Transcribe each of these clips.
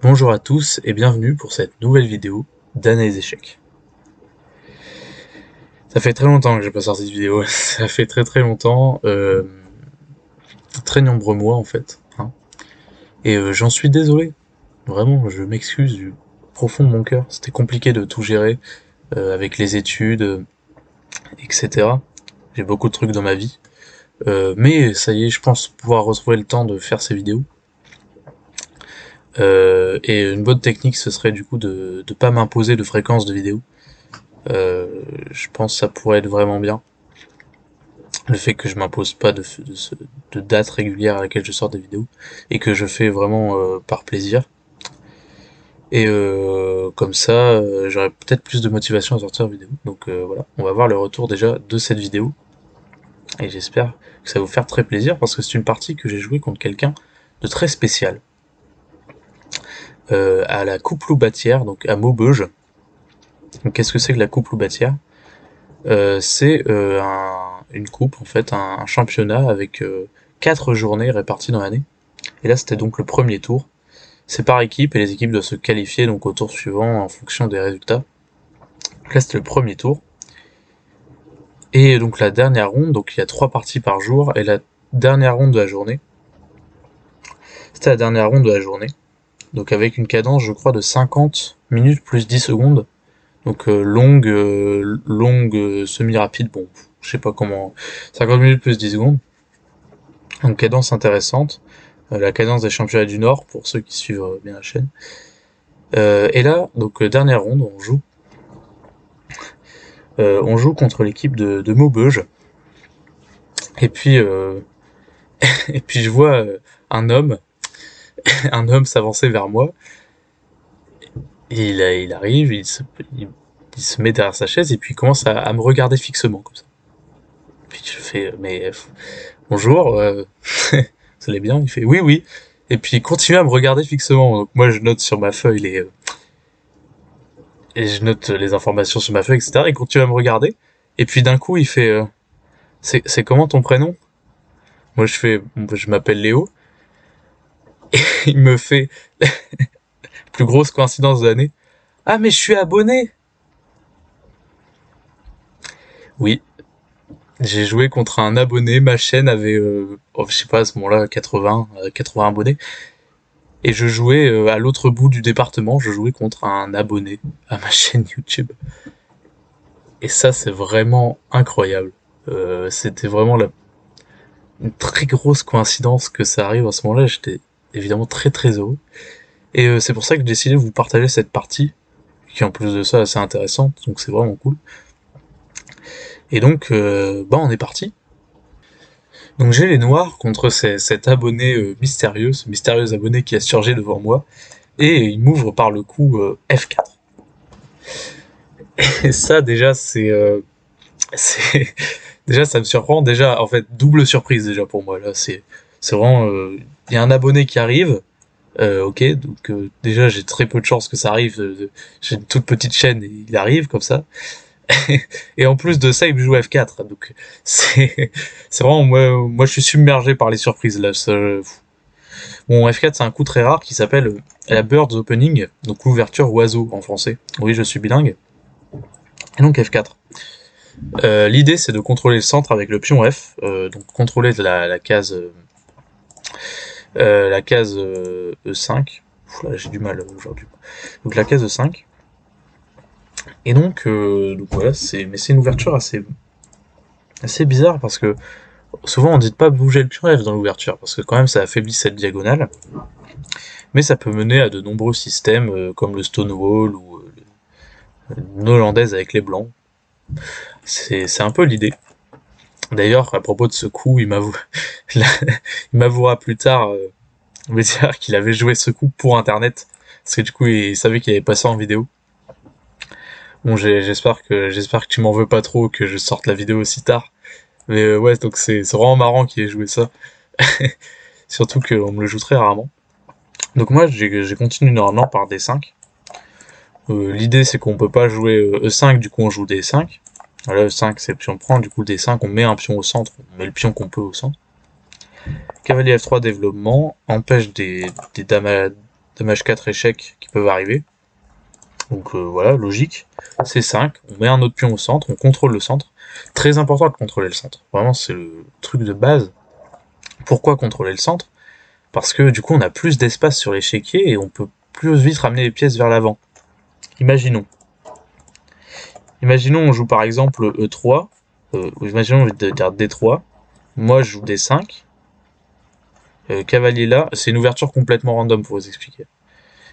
Bonjour à tous et bienvenue pour cette nouvelle vidéo d'analyse d'échecs. Ça fait très longtemps que j'ai pas sorti de vidéo, ça fait très longtemps, très nombreux mois en fait, hein. Et j'en suis désolé, vraiment, je m'excuse du profond de mon cœur. C'était compliqué de tout gérer avec les études, etc. J'ai beaucoup de trucs dans ma vie, mais ça y est, je pense pouvoir retrouver le temps de faire ces vidéos. Et une bonne technique, ce serait du coup de pas m'imposer de fréquence de vidéo. Je pense que ça pourrait être vraiment bien. Le fait que je m'impose pas de date régulière à laquelle je sors des vidéos, et que je fais vraiment par plaisir. Et comme ça, j'aurai peut-être plus de motivation à sortir une vidéo. Donc voilà, on va voir le retour déjà de cette vidéo. Et j'espère que ça va vous faire très plaisir, parce que c'est une partie que j'ai jouée contre quelqu'un de très spécial. À la coupe Loubatière, donc à Maubeuge. Donc qu'est-ce que c'est que la coupe Loubatière? C'est une coupe, en fait, un championnat avec 4 journées réparties dans l'année. Et là, c'était donc le premier tour. C'est par équipe et les équipes doivent se qualifier donc au tour suivant en fonction des résultats. Donc là, c'était le premier tour. Et donc la dernière ronde, donc il y a 3 parties par jour, et la dernière ronde de la journée, c'était la dernière ronde de la journée. Donc avec une cadence, je crois, de 50 minutes plus 10 secondes. Donc longue semi-rapide, bon, je sais pas comment, 50 minutes plus 10 secondes. Donc cadence intéressante, la cadence des championnats du Nord, pour ceux qui suivent bien la chaîne. Et là, donc dernière ronde, on joue contre l'équipe de Maubeuge. Et puis, et puis je vois un homme, un homme s'avancer vers moi. Et il arrive, il se met derrière sa chaise et puis il commence à me regarder fixement comme ça. Puis je fais, mais bonjour, vous allez bien? Il fait oui, oui. Et puis il continue à me regarder fixement. Donc moi je note sur ma feuille et je note les informations sur ma feuille, etc. Il continue à me regarder. Et puis d'un coup il fait, c'est comment ton prénom? Moi je fais, je m'appelle Léo. Il me fait, plus grosse coïncidence de l'année. Ah mais je suis abonné. Oui, j'ai joué contre un abonné. Ma chaîne avait, je sais pas à ce moment-là, 80 abonnés. Et je jouais à l'autre bout du département. Je jouais contre un abonné à ma chaîne YouTube. Et ça, c'est vraiment incroyable. C'était vraiment une très grosse coïncidence que ça arrive à ce moment-là. J'étais évidemment très heureux. Et c'est pour ça que j'ai décidé de vous partager cette partie, qui en plus de ça est assez intéressante. Donc c'est vraiment cool. Et donc, on est parti. Donc j'ai les noirs contre cet abonné mystérieux, ce mystérieux abonné qui a surgi devant moi, et il m'ouvre par le coup F4. Et ça déjà c'est déjà ça me surprend, déjà en fait double surprise déjà pour moi là, c'est vraiment il y a un abonné qui arrive, ok, donc déjà j'ai très peu de chance que ça arrive, j'ai une toute petite chaîne et il arrive comme ça. Et en plus de ça, il me joue F4. Donc c'est vraiment moi je suis submergé par les surprises là. Bon, F4 c'est un coup très rare qui s'appelle la Birds Opening, donc l'ouverture oiseau en français. Oui, je suis bilingue. Et donc F4. L'idée c'est de contrôler le centre avec le pion F, donc contrôler la case E5. Là, j'ai du mal aujourd'hui. Donc la case E5. Et donc voilà, c'est une ouverture assez bizarre parce que souvent on dit de pas bouger le pion F dans l'ouverture parce que quand même ça affaiblit cette diagonale, mais ça peut mener à de nombreux systèmes comme le Stonewall ou une hollandaise avec les blancs. C'est un peu l'idée. D'ailleurs, à propos de ce coup, il m'avouera plus tard, me dire qu'il avait joué ce coup pour internet, parce que du coup il savait qu'il avait passé en vidéo. Bon, j'espère que tu m'en veux pas trop que je sorte la vidéo aussi tard. Mais ouais, donc c'est vraiment marrant qu'il ait joué ça. Surtout qu'on me le joue très rarement. Donc moi, j'ai continué normalement par D5. L'idée, c'est qu'on peut pas jouer E5, du coup on joue D5. Là, E5, c'est le pion prend, du coup D5, on met un pion au centre, on met le pion qu'on peut au centre. Cavalier F3 développement, empêche des dames Dame H4 échec qui peuvent arriver. Donc voilà, logique. C5, on met un autre pion au centre, on contrôle le centre. Très important de contrôler le centre. Vraiment, c'est le truc de base. Pourquoi contrôler le centre? Parce que du coup, on a plus d'espace sur l'échiquier et on peut plus vite ramener les pièces vers l'avant. Imaginons. Imaginons, on joue par exemple E3. Imaginons, on va dire D3. Moi, je joue D5. Cavalier là. C'est une ouverture complètement random pour vous expliquer.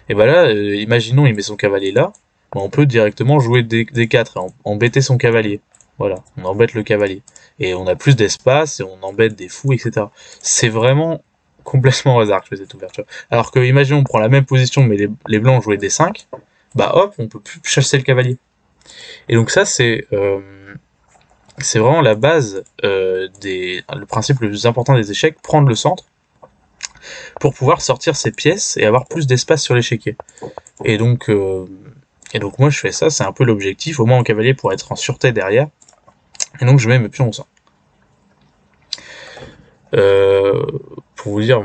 Et bah là, imaginons, il met son cavalier là. Bah, on peut directement jouer D4 et embêter son cavalier. Voilà, on embête le cavalier. Et on a plus d'espace et on embête des fous, etc. C'est vraiment complètement au hasard que je fais cette ouverture. Alors que, imaginons, on prend la même position, mais les blancs jouaient D5. Bah hop, on peut plus chasser le cavalier. Et donc ça, c'est vraiment la base, le principe le plus important des échecs, prendre le centre, pour pouvoir sortir ses pièces et avoir plus d'espace sur l'échiquier. Et donc moi je fais ça, c'est un peu l'objectif, au moins mon cavalier pour être en sûreté derrière. Et donc je mets mes pions au centre. Pour vous dire,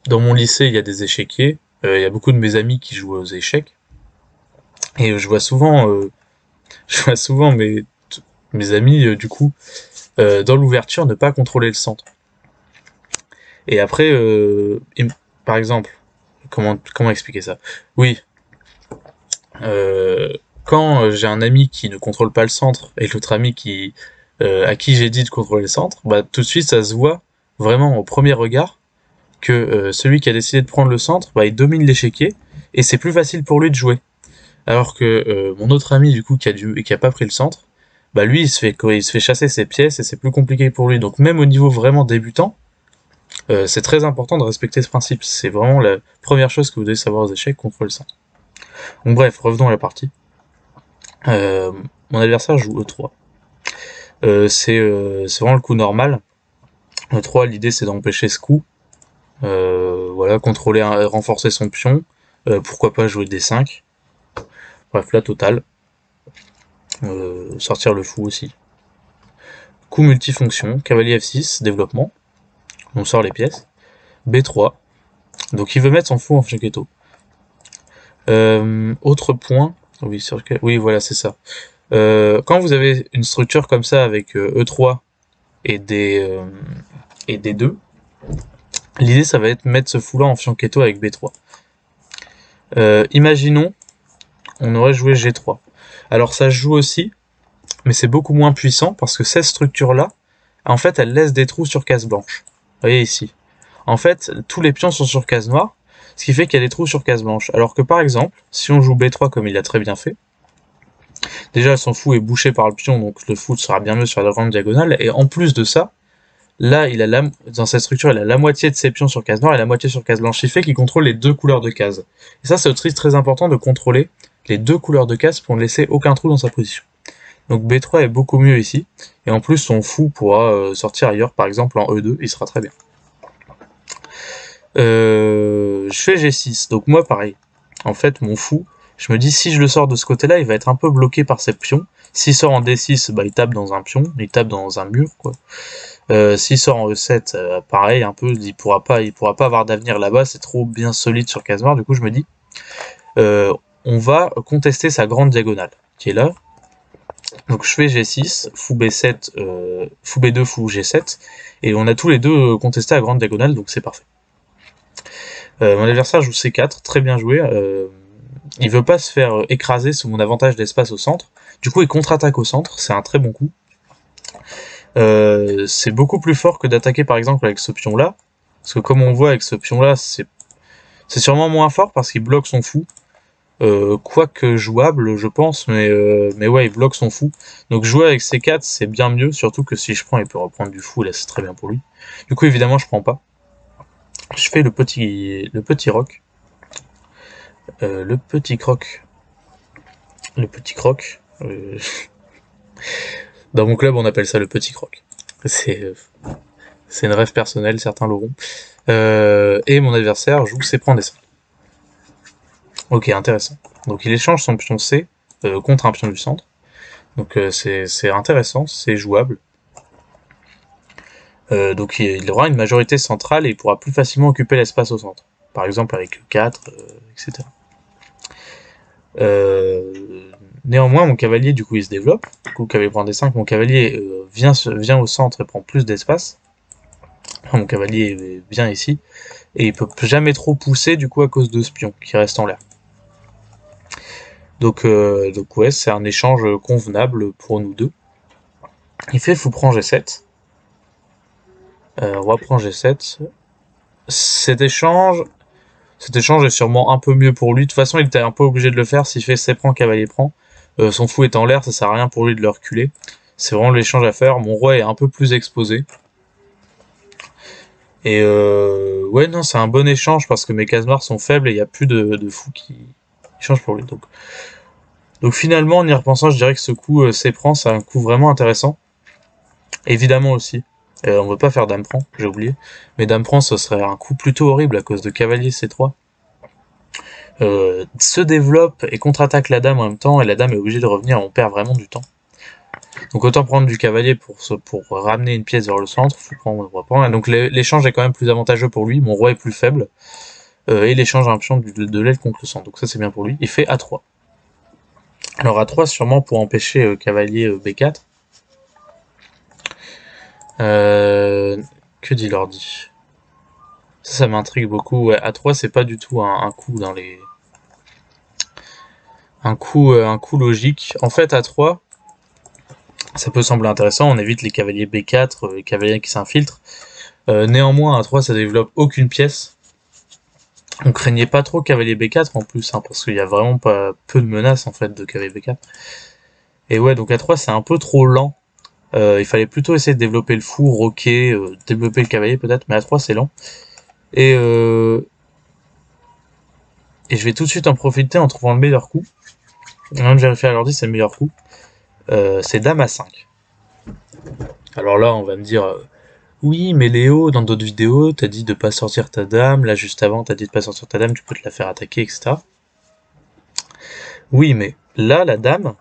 dans mon lycée il y a des échiquiers, il y a beaucoup de mes amis qui jouent aux échecs. Et je vois souvent mes amis du coup dans l'ouverture ne pas contrôler le centre. Et après, par exemple, comment expliquer ça? Oui, quand j'ai un ami qui ne contrôle pas le centre et l'autre ami à qui j'ai dit de contrôler le centre, bah tout de suite ça se voit vraiment au premier regard que celui qui a décidé de prendre le centre, bah il domine l'échiquier et c'est plus facile pour lui de jouer. Alors que mon autre ami du coup qui a pas pris le centre, bah lui il se fait chasser ses pièces et c'est plus compliqué pour lui. Donc même au niveau vraiment débutant, c'est très important de respecter ce principe. C'est vraiment la première chose que vous devez savoir aux échecs, contrôler le centre. Donc bref, revenons à la partie. Mon adversaire joue E3. C'est vraiment le coup normal. E3, l'idée c'est d'empêcher ce coup. Voilà, contrôler, renforcer son pion. Pourquoi pas jouer D5. Bref, la totale. Sortir le fou aussi. Coup multifonction, cavalier F6, développement. On sort les pièces. B3. Donc il veut mettre son fou en fianchetto. Autre point. Oui, voilà, c'est ça. Quand vous avez une structure comme ça avec E3 et des D2, l'idée ça va être de mettre ce fou là en fianchetto avec B3. Imaginons, on aurait joué G3. Alors ça se joue aussi, mais c'est beaucoup moins puissant parce que cette structure là, en fait, elle laisse des trous sur case blanche. Vous voyez ici. En fait, tous les pions sont sur case noire, ce qui fait qu'il y a des trous sur case blanche. Alors que par exemple, si on joue B3 comme il a très bien fait, déjà son fou est bouché par le pion, donc le fou sera bien mieux sur la grande diagonale, et en plus de ça, là, dans cette structure, il a la moitié de ses pions sur case noire et la moitié sur case blanche, ce qui fait qu'il contrôle les deux couleurs de cases. Et ça, c'est aussi très important de contrôler les deux couleurs de cases pour ne laisser aucun trou dans sa position. Donc B3 est beaucoup mieux ici, et en plus son fou pourra sortir ailleurs, par exemple en E2, il sera très bien. Je fais G6, donc moi pareil. En fait, mon fou, je me dis si je le sors de ce côté-là, il va être un peu bloqué par ses pions. S'il sort en D6, bah il tape dans un pion, il tape dans un mur, quoi. S'il sort en E7, pareil, un peu, il pourra pas avoir d'avenir là-bas, c'est trop bien solide sur case noire. Du coup, je me dis, on va contester sa grande diagonale, qui est là. Donc je fais G6, fou B7, fou B2, fou G7, et on a tous les deux contesté à grande diagonale, donc c'est parfait. Mon adversaire joue C4, très bien joué. Il veut pas se faire écraser sous mon avantage d'espace au centre. Du coup, il contre-attaque au centre, c'est un très bon coup. C'est beaucoup plus fort que d'attaquer par exemple avec ce pion-là. Parce que comme on voit avec ce pion-là, c'est sûrement moins fort parce qu'il bloque son fou. Quoique jouable, je pense, mais ouais, il bloque son fou. Donc jouer avec C4, c'est bien mieux, surtout que si je prends, il peut reprendre du fou, là c'est très bien pour lui. Du coup, évidemment, je prends pas. Je fais le petit roc. Le petit croc. Dans mon club, on appelle ça le petit croc. C'est une rêve personnelle, certains l'auront. Et mon adversaire joue C prend descend. Ok, intéressant. Donc il échange son pion C contre un pion du centre. Donc c'est intéressant, c'est jouable. Donc il aura une majorité centrale et il pourra plus facilement occuper l'espace au centre. par exemple avec E4, etc. Néanmoins, mon cavalier, du coup, il se développe. Du coup, cavalier prend D5, mon cavalier vient au centre et prend plus d'espace. Mon cavalier est bien ici. Et il peut jamais trop pousser, du coup, à cause de ce pion qui reste en l'air. Donc ouais, c'est un échange convenable pour nous deux. Il fait fou prend G7. Roi prend G7. Cet échange est sûrement un peu mieux pour lui. De toute façon, il était un peu obligé de le faire. S'il fait C prend, cavalier prend, son fou est en l'air, ça sert à rien pour lui de le reculer. C'est vraiment l'échange à faire. Mon roi est un peu plus exposé. Et ouais, non, c'est un bon échange parce que mes cases noires sont faibles et il n'y a plus de fous qui changent pour lui. Donc finalement, en y repensant, je dirais que ce coup C prend, c'est un coup vraiment intéressant. Évidemment aussi. On ne veut pas faire dame prend, j'ai oublié. Mais dame prend, ce serait un coup plutôt horrible à cause de cavalier C3. Se développe et contre-attaque la dame en même temps, et la dame est obligée de revenir, on perd vraiment du temps. Donc autant prendre du cavalier pour ramener une pièce vers le centre, faut prendre le roi prend. Et donc l'échange est quand même plus avantageux pour lui, mon roi est plus faible, et l'échange a un pion de l'aile contre le centre, donc ça c'est bien pour lui. Il fait A3. Alors A3 sûrement pour empêcher cavalier B4. Que dit l'ordi? Ça m'intrigue beaucoup. Ouais, A3 c'est pas du tout un coup dans les... un coup logique. En fait A3, ça peut sembler intéressant, on évite les cavaliers B4, les cavaliers qui s'infiltrent. Néanmoins A3 ça développe aucune pièce. On craignait pas trop cavalier B4 en plus, hein, parce qu'il y a vraiment pas peu de menaces en fait de cavalier B4. Et ouais, donc A3 c'est un peu trop lent. Il fallait plutôt essayer de développer le fou, roquer, développer le cavalier peut-être, mais A3 c'est lent. Et je vais tout de suite en profiter en trouvant le meilleur coup. Avant de vérifier à l'ordi, c'est le meilleur coup. C'est dame A5. Alors là, on va me dire, oui, mais Léo, dans d'autres vidéos, t'as dit de pas sortir ta dame. Là, juste avant, t'as dit de pas sortir ta dame, tu peux te la faire attaquer, etc. Oui, mais là, la dame,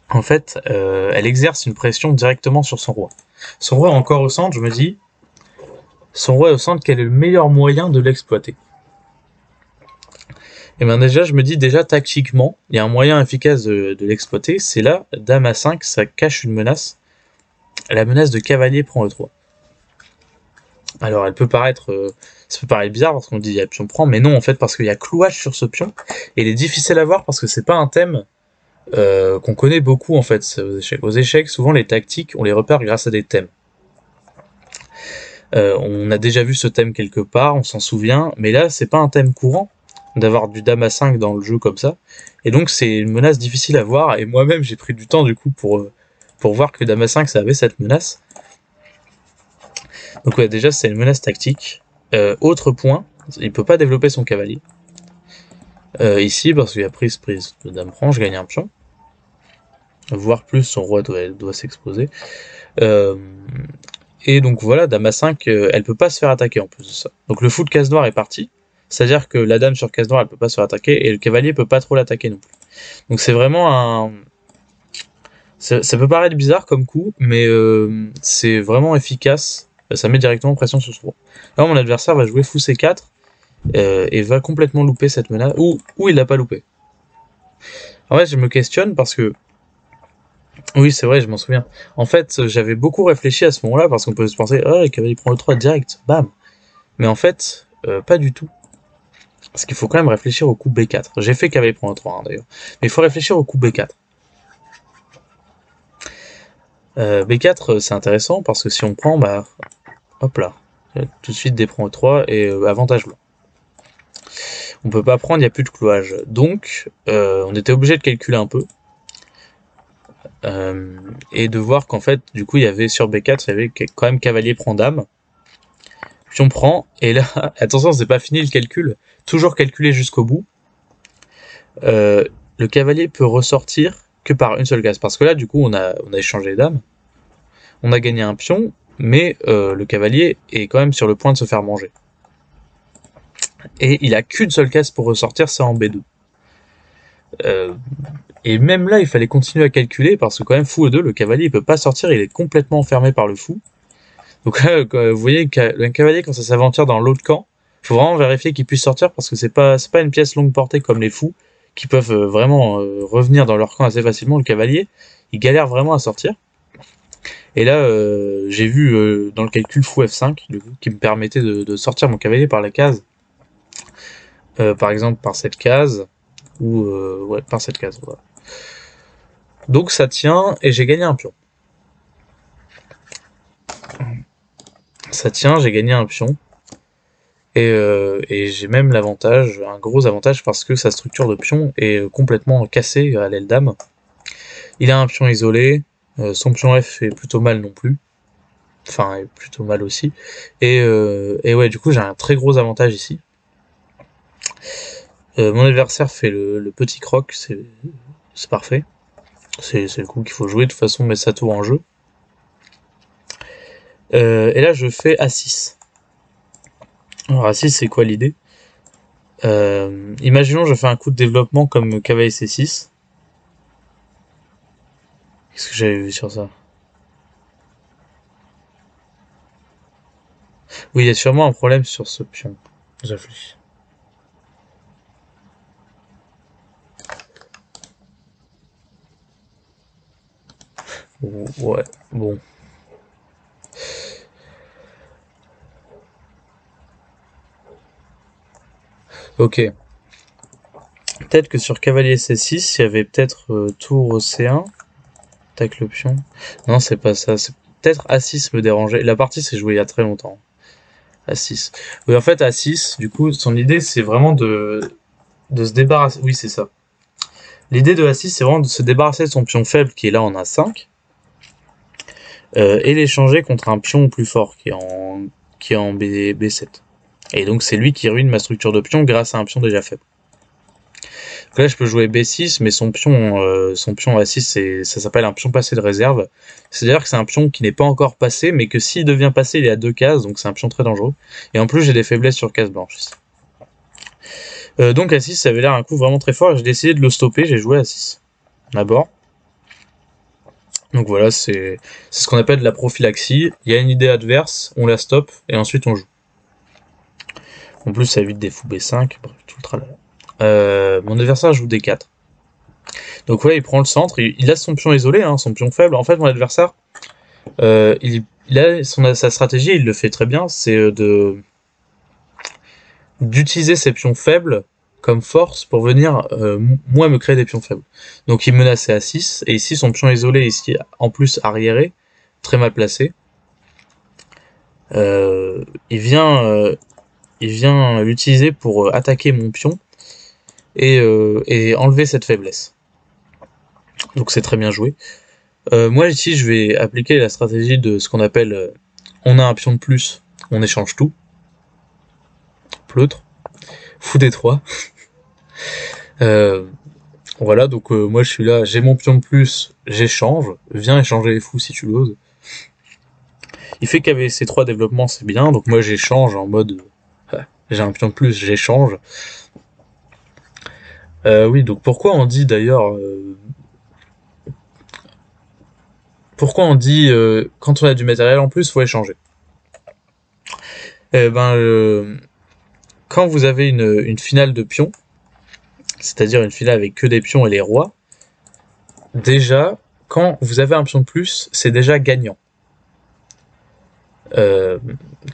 en fait, elle exerce une pression directement sur son roi. Son roi est encore au centre, je me dis, son roi est au centre, quel est le meilleur moyen de l'exploiter? Et bien déjà, je me dis déjà tactiquement, il y a un moyen efficace de l'exploiter, c'est là, dame A5, ça cache une menace. La menace de cavalier prend E3. Alors elle peut paraître, ça peut paraître bizarre parce qu'on dit il y a pion prend, mais non en fait parce qu'il y a clouage sur ce pion, et il est difficile à voir parce que c'est pas un thème qu'on connaît beaucoup en fait aux échecs. Aux échecs, souvent les tactiques, on les repère grâce à des thèmes. On a déjà vu ce thème quelque part, on s'en souvient, mais là c'est pas un thème courant d'avoir du dame A5 dans le jeu comme ça, et donc c'est une menace difficile à voir, et moi-même j'ai pris du temps du coup pour voir que dame A5 ça avait cette menace. Donc ouais, déjà c'est une menace tactique. Autre point, il peut pas développer son cavalier. Ici, parce qu'il y a prise de dame prend, je gagne un pion. Voire plus, son roi doit s'exposer. Et donc voilà, dame A5, elle peut pas se faire attaquer en plus de ça. Donc le fou de case noire est parti. C'est-à-dire que la dame sur case noire, elle peut pas se faire attaquer, et le cavalier peut pas trop l'attaquer non plus. Donc c'est vraiment un... Ça peut paraître bizarre comme coup, mais c'est vraiment efficace. Ça met directement pression sur son roi. Là, mon adversaire va jouer fou C4, et va complètement louper cette menace, ou il l'a pas loupé. En fait, je me questionne parce que... Oui, c'est vrai, je m'en souviens. En fait, j'avais beaucoup réfléchi à ce moment-là, parce qu'on peut se penser, oh, le cavalier prend le 3 direct, bam. Mais en fait, pas du tout. Parce qu'il faut quand même réfléchir au coup B4. J'ai fait cavalier prend le 3 hein, d'ailleurs. Mais il faut réfléchir au coup B4. B4, c'est intéressant, parce que si on prend, bah... Hop là. Tout de suite D prend E3, et avantage blanc. On peut pas prendre, il n'y a plus de clouage. Donc, on était obligé de calculer un peu. Et de voir qu'en fait, du coup, il y avait sur B4, il y avait quand même cavalier prend dame. Puis on prend, et là, attention, c'est pas fini le calcul. Toujours calculé jusqu'au bout. Le cavalier peut ressortir que par une seule case. Parce que là, du coup, on a échangé les dames. On a gagné un pion, mais le cavalier est quand même sur le point de se faire manger. Et il a qu'une seule case pour ressortir, c'est en B2. Et même là, il fallait continuer à calculer, parce que quand même, fou E2, le cavalier, il peut pas sortir, il est complètement enfermé par le fou. Donc là, vous voyez, un cavalier, quand ça s'aventure dans l'autre camp, Faut vraiment vérifier qu'il puisse sortir parce que c'est pas une pièce longue portée comme les fous qui peuvent vraiment revenir dans leur camp assez facilement. Le cavalier, il galère vraiment à sortir. Et là, j'ai vu dans le calcul fou F5, du coup, qui me permettait de sortir mon cavalier par la case. Par exemple par cette case, ou ouais, par cette case. Voilà. Donc ça tient, et j'ai gagné un pion. Ça tient, j'ai gagné un pion. Et j'ai même l'avantage, un gros avantage, parce que sa structure de pion est complètement cassée à l'aile dame. Il a un pion isolé, son pion F est plutôt mal non plus. Enfin, est plutôt mal aussi. Et ouais, du coup, j'ai un très gros avantage ici. Mon adversaire fait le petit croc, c'est parfait. C'est le coup qu'il faut jouer, de toute façon, mettre sa tour en jeu. Et là, je fais A6. Alors, A6, c'est quoi l'idée? Imaginons, je fais un coup de développement comme cavalier C6. Qu'est-ce que j'avais vu sur ça? Oui, il y a sûrement un problème sur ce pion. Je réfléchis. Ouais, bon. Ok. Peut-être que sur cavalier C6, il y avait peut-être tour C1. Tac le pion. Non, c'est pas ça. Peut-être A6 me dérangeait. La partie s'est jouée il y a très longtemps. A6. Oui, en fait, A6, du coup, son idée, c'est vraiment de se débarrasser. Oui, c'est ça. L'idée de A6, c'est vraiment de se débarrasser de son pion faible qui est là en A5 et l'échanger contre un pion plus fort qui est en B7. Et donc, c'est lui qui ruine ma structure de pion grâce à un pion déjà faible. Donc là, je peux jouer B6, mais son pion A6, ça s'appelle un pion passé de réserve. C'est-à-dire que c'est un pion qui n'est pas encore passé, mais que s'il devient passé, il est à 2 cases, donc c'est un pion très dangereux. Et en plus, j'ai des faiblesses sur case blanche ici. Donc A6, ça avait l'air un coup vraiment très fort, et j'ai décidé de le stopper, j'ai joué A6. D'abord. Donc voilà, c'est ce qu'on appelle de la prophylaxie. Il y a une idée adverse, on la stoppe, et ensuite on joue. En plus, ça évite des fous B5, bref, tout le tralala. Mon adversaire joue D4. Donc ouais, il prend le centre, il a son pion isolé, hein, son pion faible. En fait, mon adversaire, il a sa stratégie, il le fait très bien, c'est d'utiliser ses pions faibles comme force pour venir moi me créer des pions faibles. Donc il menaçait à 6, et ici son pion isolé, ici en plus arriéré, très mal placé. Il vient l'utiliser pour attaquer mon pion et enlever cette faiblesse. Donc c'est très bien joué. Moi ici je vais appliquer la stratégie de ce qu'on appelle on a un pion de plus, on échange tout. Pleutre. Fou des trois. Voilà, donc moi je suis là, j'ai mon pion de plus, j'échange. Viens échanger les fous si tu l'oses. Il fait qu'avec ces 3 développements c'est bien, donc moi j'échange en mode j'ai un pion de plus, j'échange. Oui, donc pourquoi on dit d'ailleurs pourquoi on dit quand on a du matériel en plus, faut échanger? Eh ben, quand vous avez une finale de pions, c'est-à-dire une finale avec que des pions et les rois, déjà, quand vous avez un pion de plus, c'est déjà gagnant.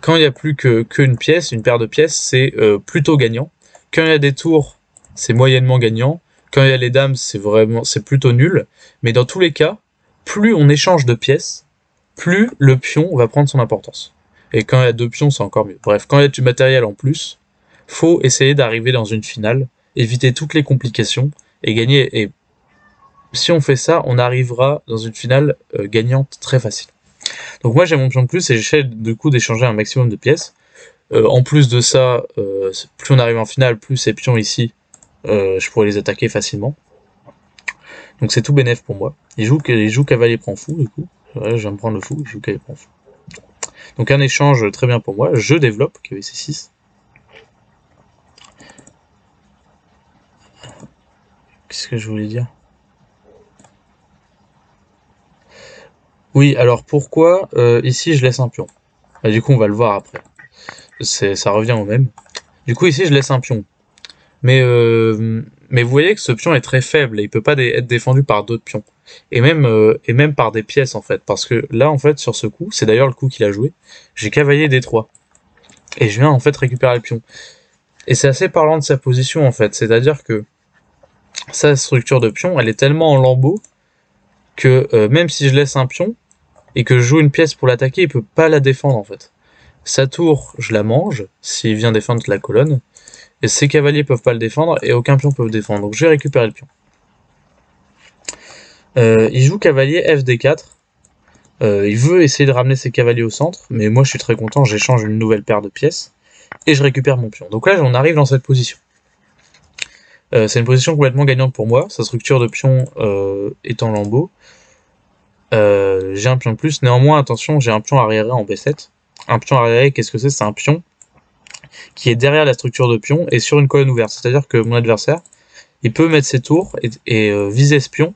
Quand il n'y a plus qu'une pièce, une paire de pièces, c'est plutôt gagnant. Quand il y a des tours, c'est moyennement gagnant. Quand il y a les dames, c'est plutôt nul. Mais dans tous les cas, plus on échange de pièces, plus le pion va prendre son importance. Et quand il y a 2 pions, c'est encore mieux. Bref, quand il y a du matériel en plus, faut essayer d'arriver dans une finale, éviter toutes les complications et gagner. Et si on fait ça, on arrivera dans une finale gagnante très facile. Donc moi j'ai mon pion de plus et j'essaie du coup d'échanger un maximum de pièces. En plus de ça, plus on arrive en finale, plus ces pions ici, je pourrais les attaquer facilement. Donc c'est tout bénef pour moi. Il joue cavalier prend fou du coup. Ouais, je viens me prendre le fou, il joue cavalier prend fou. Donc un échange très bien pour moi. Je développe cavalier C6. Qu'est-ce que je voulais dire? Oui, alors pourquoi ici je laisse un pion? Du coup on va le voir après. Ça revient au même. Du coup, ici, je laisse un pion. Mais vous voyez que ce pion est très faible et il peut pas être défendu par d'autres pions. Et même par des pièces, en fait. Parce que là, en fait, sur ce coup, c'est d'ailleurs le coup qu'il a joué, j'ai cavalier D3. Et je viens, en fait, récupérer le pion. Et c'est assez parlant de sa position, en fait. C'est-à-dire que sa structure de pion, elle est tellement en lambeaux que même si je laisse un pion et que je joue une pièce pour l'attaquer, il peut pas la défendre, en fait. Sa tour, je la mange, s'il vient défendre la colonne. Et ses cavaliers peuvent pas le défendre, et aucun pion peut le défendre. Donc j'ai récupéré le pion. Il joue cavalier FD4. Il veut essayer de ramener ses cavaliers au centre, mais moi je suis très content, j'échange une nouvelle paire de pièces, et je récupère mon pion. Donc là, on arrive dans cette position. C'est une position complètement gagnante pour moi, sa structure de pion est en lambeaux. J'ai un pion de plus, néanmoins, attention, j'ai un pion arriéré en B7. Un pion arriéré, qu'est-ce que c'est? C'est un pion qui est derrière la structure de pion et sur une colonne ouverte. C'est-à-dire que mon adversaire, il peut mettre ses tours et viser ce pion,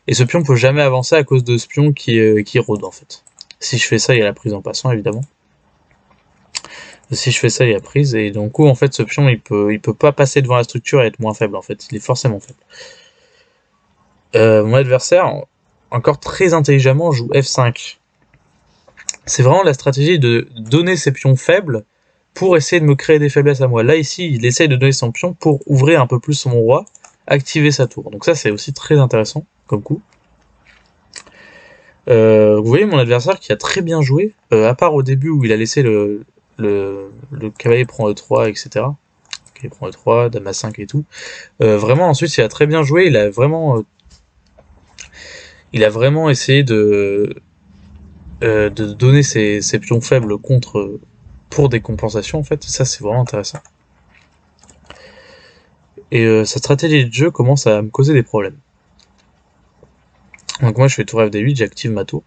et ce pion peut jamais avancer à cause de ce pion qui rôde, en fait. Si je fais ça, il y a la prise en passant, évidemment. Si je fais ça, il y a prise, et donc coup, en fait, ce pion, il peut pas passer devant la structure et être moins faible, en fait. Il est forcément faible. Mon adversaire, encore très intelligemment, joue F5. C'est vraiment la stratégie de donner ses pions faibles pour essayer de me créer des faiblesses à moi. Là, ici, il essaye de donner son pion pour ouvrir un peu plus mon roi, activer sa tour. Donc ça, c'est aussi très intéressant comme coup. Vous voyez mon adversaire qui a très bien joué, à part au début où il a laissé le cavalier prend E3, etc. Cavalier prend E3, dame A5 et tout. Vraiment, ensuite, il a très bien joué, il a vraiment essayé de donner ses pions faibles contre pour des compensations, en fait. Ça, c'est vraiment intéressant. Et cette stratégie de jeu commence à me causer des problèmes. Donc moi, je fais tour FD8, j'active ma tour.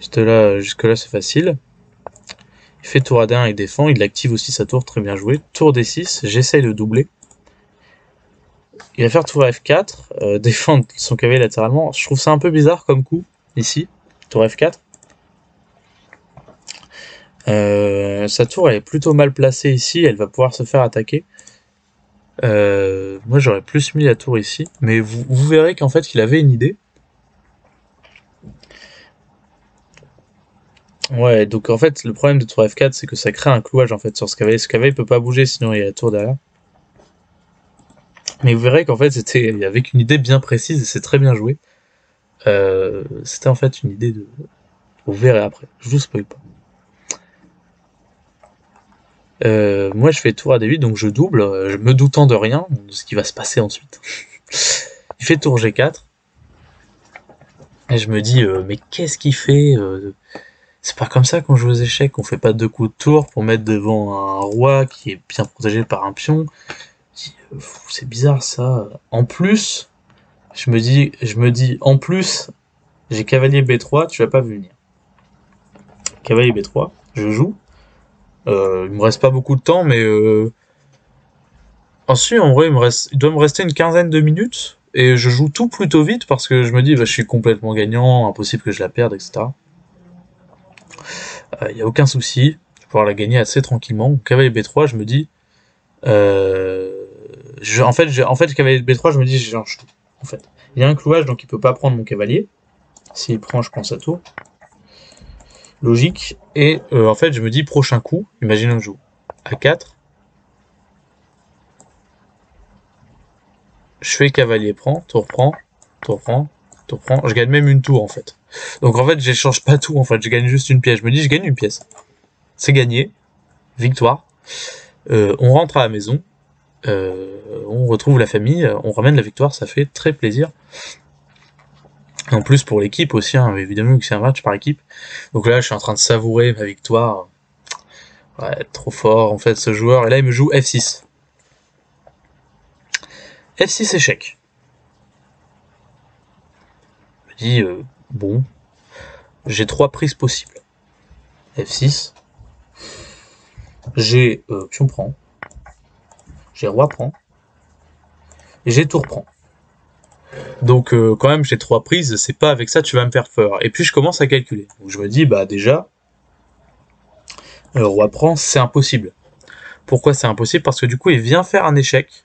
Jusque-là, c'est facile. Il fait tour AD1, il défend, il active aussi sa tour, très bien joué. Tour D6, j'essaye de doubler. Il va faire tour F4, défendre son cavalier latéralement. Je trouve ça un peu bizarre comme coup, ici. Tour F4. Sa tour elle est plutôt mal placée ici, elle va pouvoir se faire attaquer. Moi j'aurais plus mis la tour ici, mais vous verrez qu'en fait il avait une idée. Ouais, donc en fait le problème de tour F4 c'est que ça crée un clouage en fait sur ce cavalier. Ce cavalier peut pas bouger sinon il y a la tour derrière. Mais vous verrez qu'en fait c'était avec une idée bien précise et c'est très bien joué. C'était en fait une idée de... Vous verrez après, je vous spoil pas. Moi je fais tour à D8 donc je double, me doutant de rien, de ce qui va se passer ensuite. Il fait tour G4. Et je me dis, mais qu'est-ce qu'il fait C'est pas comme ça qu'on joue aux échecs, on fait pas deux coups de tour pour mettre devant un roi qui est bien protégé par un pion. C'est bizarre ça. En plus, je me dis, en plus, j'ai cavalier B3, tu vas pas venir. Cavalier B3, je joue. Il me reste pas beaucoup de temps, mais ensuite, en vrai, il doit me rester une quinzaine de minutes. Et je joue tout plutôt vite parce que je me dis, bah, je suis complètement gagnant, impossible que je la perde, etc. Il n'y a aucun souci, je vais pouvoir la gagner assez tranquillement. Cavalier B3, je me dis, en fait, cavalier B3, je me dis, j'ai un tout. En fait, il y a un clouage, donc il peut pas prendre mon cavalier. S'il prend, je prends sa tour. Logique. Et en fait, je me dis, prochain coup, imaginons que je joue A4. Je fais cavalier prend, tour prend, tour prend, tour prend. Je gagne même une tour en fait. Donc en fait, j'échange pas tout en fait, je gagne juste une pièce. Je me dis, je gagne une pièce. C'est gagné. Victoire. On rentre à la maison. On retrouve la famille. On ramène la victoire. Ça fait très plaisir. Et en plus pour l'équipe aussi, hein, évidemment que c'est un match par équipe. Donc là, je suis en train de savourer ma victoire. Ouais, trop fort en fait ce joueur. Et là, il me joue F6. F6 échec. Je me dis, bon, j'ai 3 prises possibles. F6. J'ai pion prend. J'ai roi prend. Et j'ai tour prend. Donc quand même j'ai 3 prises, c'est pas avec ça tu vas me faire peur. Et puis je commence à calculer. Donc je me dis bah déjà, Roi prend, c'est impossible. Pourquoi c'est impossible? Parce que du coup, il vient faire un échec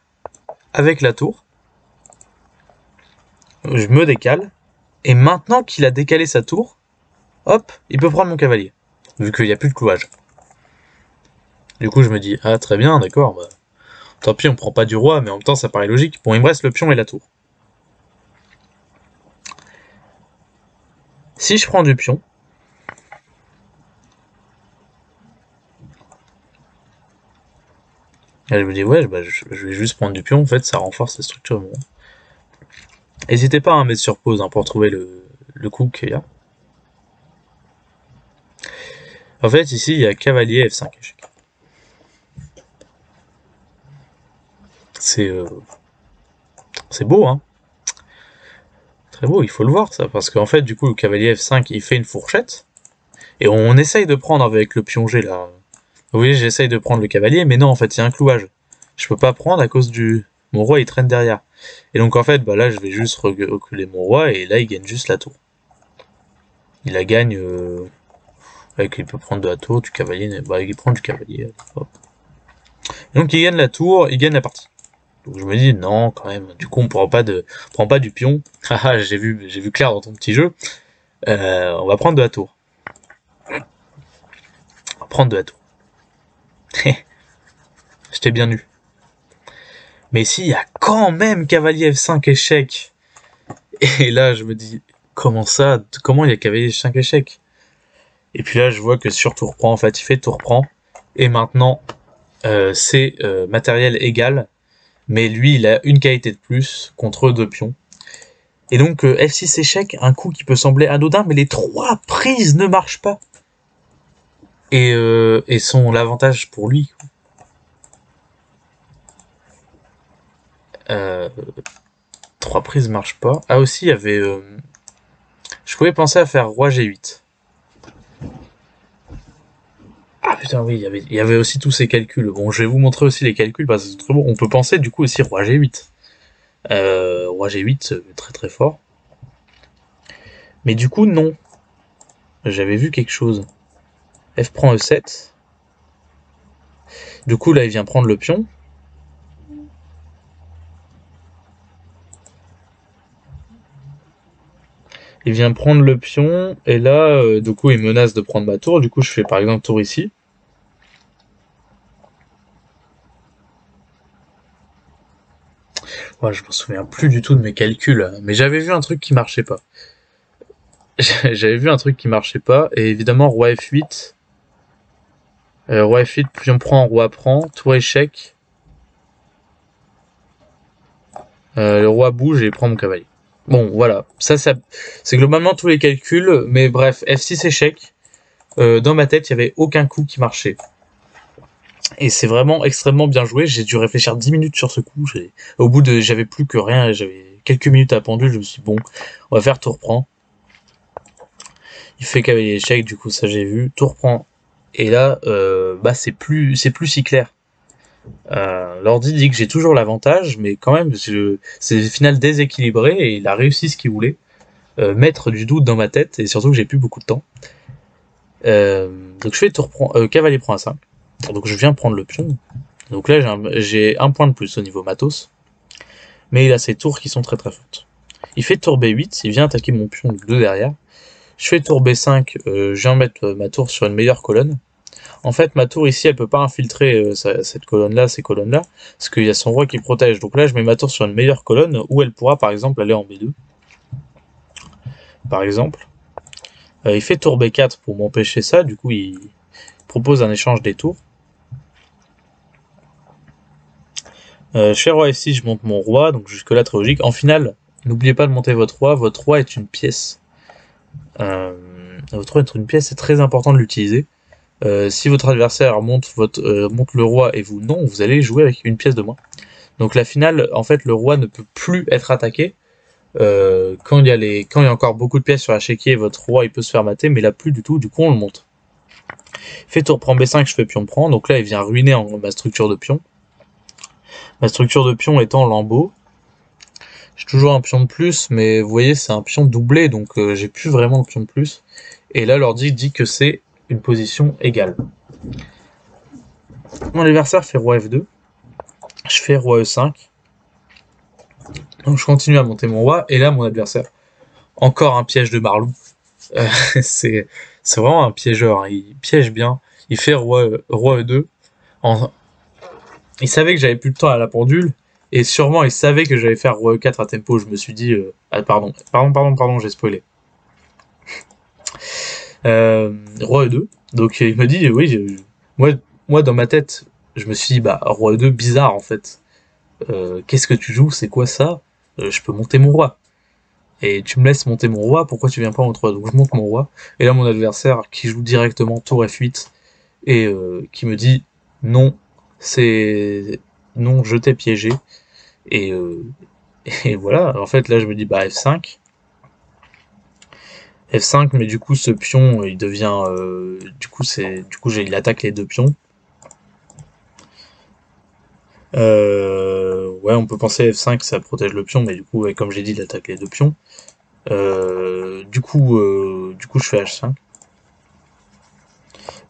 avec la tour. Je me décale. Et maintenant qu'il a décalé sa tour, hop, il peut prendre mon cavalier. Vu qu'il n'y a plus de clouage. Du coup, je me dis, ah très bien, d'accord, bah, tant pis, on prend pas du roi, mais en même temps, ça paraît logique. Bon, il me reste le pion et la tour. Si je prends du pion, et je me dis, ouais, bah, je vais juste prendre du pion, en fait, ça renforce la structure. Bon. N'hésitez pas à mettre sur pause hein, pour trouver le coup qu'il y a. En fait, ici, il y a cavalier F5 échec. C'est beau, hein. Très beau, il faut le voir, ça. Parce qu'en fait, du coup, le cavalier F5, il fait une fourchette. Et on essaye de prendre avec le pion G, là. Vous voyez, j'essaye de prendre le cavalier, mais non, en fait, il y a un clouage. Je peux pas prendre à cause du... Mon roi, il traîne derrière. Et donc, en fait, bah là, je vais juste reculer mon roi, et là, il gagne juste la tour. Il la gagne... Avec, il peut prendre de la tour, du cavalier... Bah, il prend du cavalier. Hop. Donc, il gagne la tour, il gagne la partie. Donc, je me dis, non, quand même. Du coup, on prend pas du pion. Haha, j'ai vu clair dans ton petit jeu. On va prendre de la tour. On va prendre de la tour. J'étais bien nu. Mais ici, il y a quand même cavalier F5 échec. Et là, je me dis, comment ça? Comment il y a cavalier F5 échec? Et puis là, je vois que sur tour prend, en fait, il fait tour prend. Et maintenant, c'est matériel égal. Mais lui, il a une qualité de plus contre 2 pions. Et donc, F6 échec, un coup qui peut sembler anodin, mais les 3 prises ne marchent pas. Et sont l'avantage pour lui. 3 prises marchent pas. Ah aussi, il y avait... je pouvais penser à faire roi G8. Ah putain, oui, il y avait aussi tous ces calculs. Bon, je vais vous montrer aussi les calculs parce que c'est très bon. On peut penser du coup aussi roi G8. Roi G8, très très fort. Mais du coup, non. J'avais vu quelque chose. F prend E7. Du coup, là, il vient prendre le pion. Il vient prendre le pion. Et là, du coup, il menace de prendre ma tour. Du coup, je fais par exemple tour ici. Ouais, je me souviens plus du tout de mes calculs. Mais j'avais vu un truc qui marchait pas. J'avais vu un truc qui marchait pas. Et évidemment, roi F8. Roi F8, pion prend, roi prend. Tour échec. Le roi bouge et prend mon cavalier. Bon, voilà. Ça c'est globalement tous les calculs. Mais bref, F6 échec. Dans ma tête, il n'y avait aucun coup qui marchait. Et c'est vraiment extrêmement bien joué. J'ai dû réfléchir 10 minutes sur ce coup. Au bout de... J'avais plus que rien. J'avais quelques minutes à pendule. Je me suis dit, bon, on va faire tour prend. Il fait cavalier échec. Du coup, ça j'ai vu. Tour prend. Et là, bah c'est plus si clair. L'ordi dit que j'ai toujours l'avantage, mais quand même, c'est final déséquilibré et il a réussi ce qu'il voulait. Mettre du doute dans ma tête, et surtout que j'ai plus beaucoup de temps. Donc je fais tour prend, cavalier prend A5. Donc je viens prendre le pion. Donc là j'ai un point de plus au niveau matos. Mais il a ses tours qui sont très très fortes. Il fait tour B8, il vient attaquer mon pion de derrière. Je fais tour B5, je viens mettre ma tour sur une meilleure colonne. En fait, ma tour ici, elle peut pas infiltrer cette colonne-là, ces colonnes-là, parce qu'il y a son roi qui protège. Donc là, je mets ma tour sur une meilleure colonne où elle pourra, par exemple, aller en B2. Par exemple. Il fait tour B4 pour m'empêcher ça. Du coup, il propose un échange des tours. Je fais roi F6, je monte mon roi. Donc jusque-là, très logique. En finale, n'oubliez pas de monter votre roi. Votre roi est une pièce. Votre roi est une pièce, c'est très important de l'utiliser. Si votre adversaire monte le roi et vous non, vous allez jouer avec une pièce de moins. Donc la finale, en fait, le roi ne peut plus être attaqué. Quand il y a encore beaucoup de pièces sur l'échiquier, votre roi il peut se faire mater, mais là plus du tout, du coup on le monte. Il fait tour prend B5, je fais pion prend, donc là il vient ruiner ma structure de pion. Ma structure de pion étant lambeau. J'ai toujours un pion de plus, mais vous voyez c'est un pion doublé, donc j'ai plus vraiment de pion de plus. Et là l'ordi dit que c'est une position égale. Mon adversaire fait roi F2. Je fais roi E5. Donc je continue à monter mon roi. Et là, mon adversaire, encore un piège de Marlou. Euh, c'est vraiment un piégeur. Hein. Il piège bien. Il fait roi E2. Il savait que j'avais plus le temps à la pendule. Et sûrement, il savait que j'allais faire roi E4 à tempo. Je me suis dit... Ah, pardon, j'ai spoilé. Roi E2. Donc il me dit, oui, moi dans ma tête, je me suis dit, bah, roi E2, bizarre en fait. Qu'est-ce que tu joues? C'est quoi ça? Je peux monter mon roi. Et tu me laisses monter mon roi, pourquoi tu viens pas en 3? Donc je monte mon roi. Et là, mon adversaire, qui joue directement tour F8, et qui me dit, non, non, je t'ai piégé. Et, et voilà, en fait, là, je me dis, bah, F5. F5, mais du coup, ce pion, il devient... du coup, il attaque les deux pions. Ouais, on peut penser F5, ça protège le pion, mais du coup, ouais, comme j'ai dit, il attaque les deux pions. Du coup, je fais H5.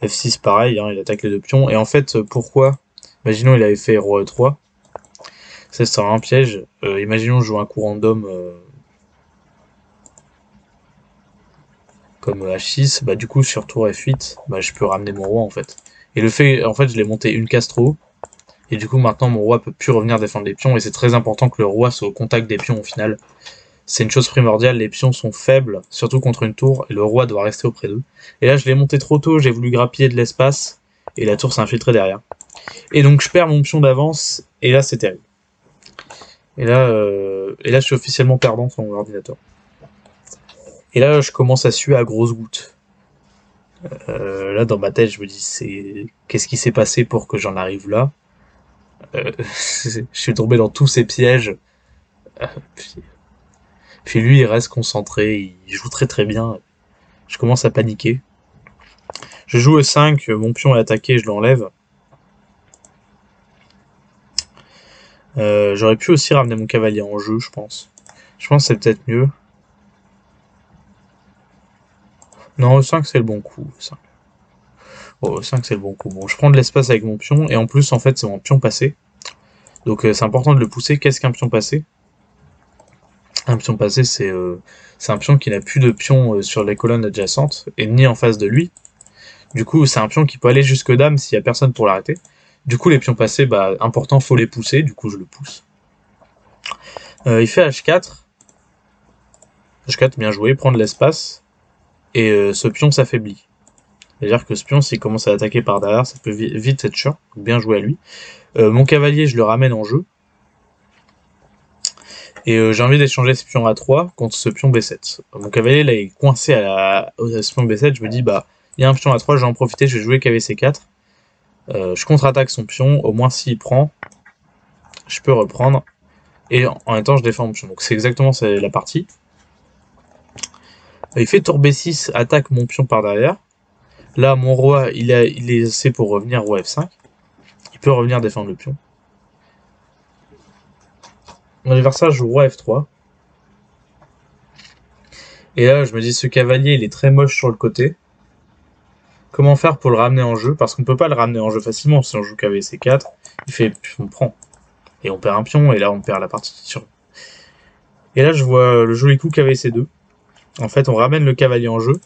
F6, pareil, hein, il attaque les deux pions. Et en fait, pourquoi? Imaginons, il avait fait roi E3. Ça sera un piège. Imaginons, je joue un coup random comme H6. Bah, du coup, sur tour F8, bah, je peux ramener mon roi, en fait. Et le fait, en fait, je l'ai monté une case trop haut. Et du coup, maintenant, mon roi peut plus revenir défendre les pions. Et c'est très important que le roi soit au contact des pions, au final. C'est une chose primordiale, les pions sont faibles, surtout contre une tour, et le roi doit rester auprès d'eux. Et là, je l'ai monté trop tôt, j'ai voulu grappiller de l'espace, et la tour s'est infiltrée derrière. Et donc, je perds mon pion d'avance, et là, c'est terrible. Et là, je suis officiellement perdant sur mon ordinateur. Et là, je commence à suer à grosses gouttes. Là, dans ma tête, je me dis, qu'est-ce qui s'est passé pour que j'en arrive là? Je suis tombé dans tous ces pièges. Puis lui, il reste concentré, il joue très très bien. Je commence à paniquer. Je joue E5, mon pion est attaqué, je l'enlève. J'aurais pu aussi ramener mon cavalier en jeu, je pense. Je pense que c'est peut-être mieux. Non, E5 c'est le bon coup. E5. Oh, E5 c'est le bon coup. Bon, je prends de l'espace avec mon pion, et en plus, en fait, c'est mon pion passé. Donc c'est important de le pousser. Qu'est-ce qu'un pion passé? Un pion passé, c'est un pion qui n'a plus de pion sur les colonnes adjacentes, et ni en face de lui. Du coup, c'est un pion qui peut aller jusque dame s'il n'y a personne pour l'arrêter. Du coup, les pions passés, bah, important, faut les pousser. Du coup, je le pousse. Il fait H4. H4, bien joué, prend de l'espace. Et ce pion s'affaiblit. C'est-à-dire que ce pion, s'il commence à attaquer par derrière, ça peut vite être chiant. Bien joué à lui. Mon cavalier, je le ramène en jeu. Et j'ai envie d'échanger ce pion A3 contre ce pion B7. Mon cavalier, là, il est coincé à ce pion B7. Je me dis, bah, il y a un pion A3, je vais en profiter, je vais jouer KVC4. Je contre-attaque son pion, au moins s'il prend, je peux reprendre. Et en même temps, je défends mon pion. Donc c'est exactement la partie. Il fait tour B6, attaque mon pion par derrière. Là, mon roi, il est assez pour revenir roi F5. Il peut revenir défendre le pion. Mon adversaire joue roi F3. Et là, je me dis, ce cavalier, il est très moche sur le côté. Comment faire pour le ramener en jeu? Parce qu'on peut pas le ramener en jeu facilement. Si on joue KVC4, on prend. Et on perd un pion, et là, on perd la partie. Et là, je vois le joli coup KVC2. En fait, on ramène le cavalier en jeu.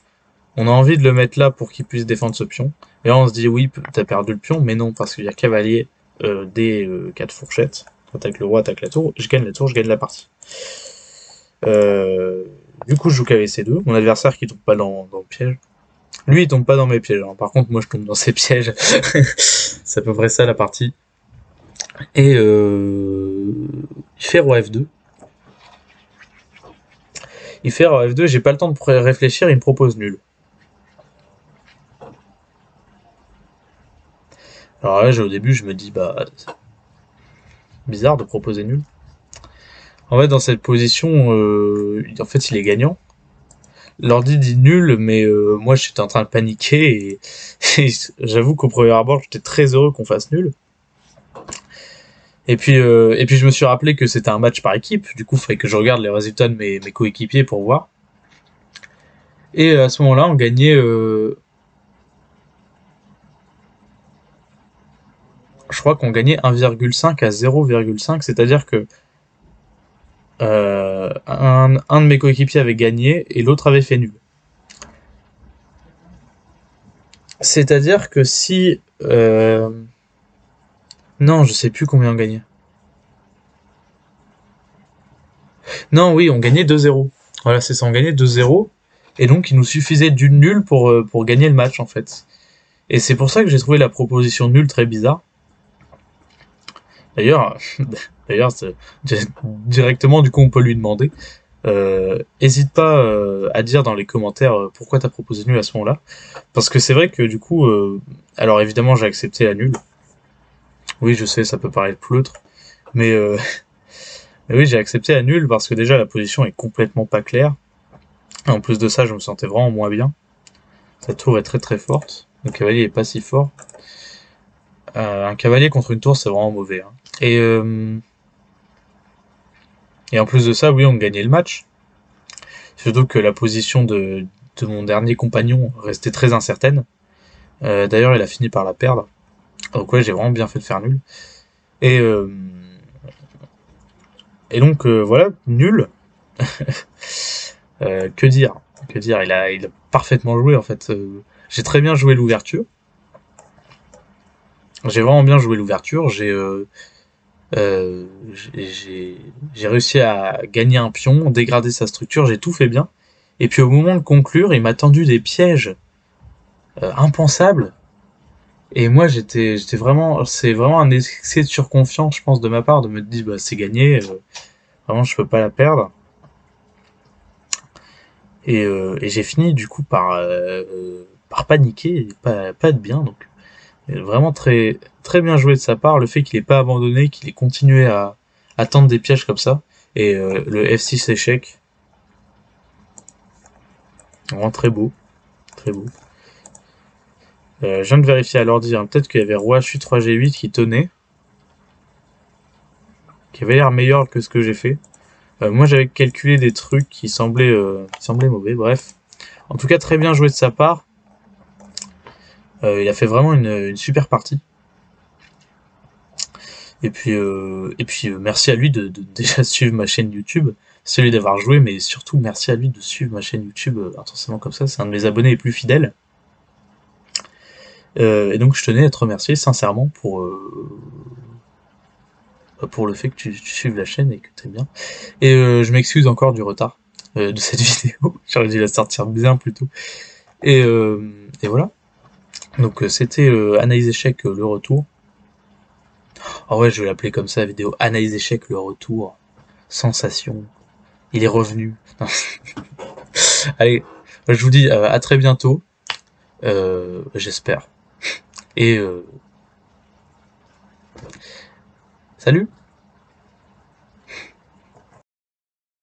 On a envie de le mettre là pour qu'il puisse défendre ce pion. Et là, on se dit, oui, t'as perdu le pion, mais non, parce qu'il y a cavalier D4 fourchettes. Attaque le roi, attaque la tour. Je gagne la tour, je gagne la partie. Du coup, je joue KVC2. Mon adversaire qui tombe pas dans le piège. Lui, il tombe pas dans mes pièges. Hein. Par contre, moi, je tombe dans ses pièges. C'est à peu près ça, la partie. Et il fait roi F2. Il fait roi F2, j'ai pas le temps de réfléchir, il me propose nul. Alors là, au début, je me dis, bah, bizarre de proposer nul. En fait, dans cette position, en fait, il est gagnant. L'ordi dit nul, mais moi, j'étais en train de paniquer et j'avoue qu'au premier abord, j'étais très heureux qu'on fasse nul. Et puis, je me suis rappelé que c'était un match par équipe. Du coup, il fallait que je regarde les résultats de mes coéquipiers pour voir. Et à ce moment-là, on gagnait je crois qu'on gagnait 1,5 à 0,5, c'est-à-dire que un de mes coéquipiers avait gagné et l'autre avait fait nul. C'est-à-dire que si... non, je sais plus combien on gagnait. Non, oui, on gagnait 2-0. Voilà, c'est ça, on gagnait 2-0. Et donc, il nous suffisait d'une nulle pour gagner le match, en fait. Et c'est pour ça que j'ai trouvé la proposition nulle très bizarre. D'ailleurs, d'ailleurs, directement, du coup, on peut lui demander. Hésite pas à dire dans les commentaires pourquoi t'as proposé nul à ce moment-là. Parce que c'est vrai que du coup, alors évidemment, j'ai accepté la nulle. Oui, je sais, ça peut paraître pleutre. Mais, mais oui, j'ai accepté la nulle parce que déjà, la position est complètement pas claire. Et en plus de ça, je me sentais vraiment moins bien. Sa tour est très très forte. Le cavalier est pas si fort. Un cavalier contre une tour, c'est vraiment mauvais. Hein. Et en plus de ça, oui, on gagnait le match. Surtout que la position de mon dernier compagnon restait très incertaine. D'ailleurs, il a fini par la perdre. Donc ouais, j'ai vraiment bien fait de faire nul. Et, euh, et donc voilà, nul. Que dire? Que dire? Il a parfaitement joué en fait. J'ai très bien joué l'ouverture. J'ai vraiment bien joué l'ouverture. Euh, j'ai réussi à gagner un pion, dégrader sa structure. J'ai tout fait bien. Et puis au moment de conclure, il m'a tendu des pièges impensables. Et moi, j'étais vraiment, c'est vraiment un excès de surconfiance, je pense, de ma part, de me dire, bah, c'est gagné, vraiment, je peux pas la perdre. Et j'ai fini, du coup, par paniquer, et pas être bien, donc, vraiment très, très bien joué de sa part, le fait qu'il ait pas abandonné, qu'il ait continué à tendre des pièges comme ça, et le F6 échec, vraiment très beau, très beau. Je viens de vérifier à l'ordi, hein, peut-être qu'il y avait Roi H8, Roi G8 qui tenait, qui avait l'air meilleur que ce que j'ai fait. Moi, j'avais calculé des trucs qui semblaient mauvais. Bref, en tout cas, très bien joué de sa part. Il a fait vraiment une super partie. Et puis, merci à lui de déjà suivre ma chaîne YouTube, celui d'avoir joué, mais surtout merci à lui de suivre ma chaîne YouTube intensément comme ça. C'est un de mes abonnés les plus fidèles. Et donc, je tenais à te remercier sincèrement pour le fait que tu suives la chaîne et que t'aimes bien. Et je m'excuse encore du retard de cette vidéo. J'aurais dû la sortir bien plus tôt. Et voilà. Donc c'était Analyse échec le retour. Ah ouais, je vais l'appeler comme ça la vidéo. Analyse échec le retour. Sensation. Il est revenu. Allez, je vous dis à très bientôt. J'espère. Et salut.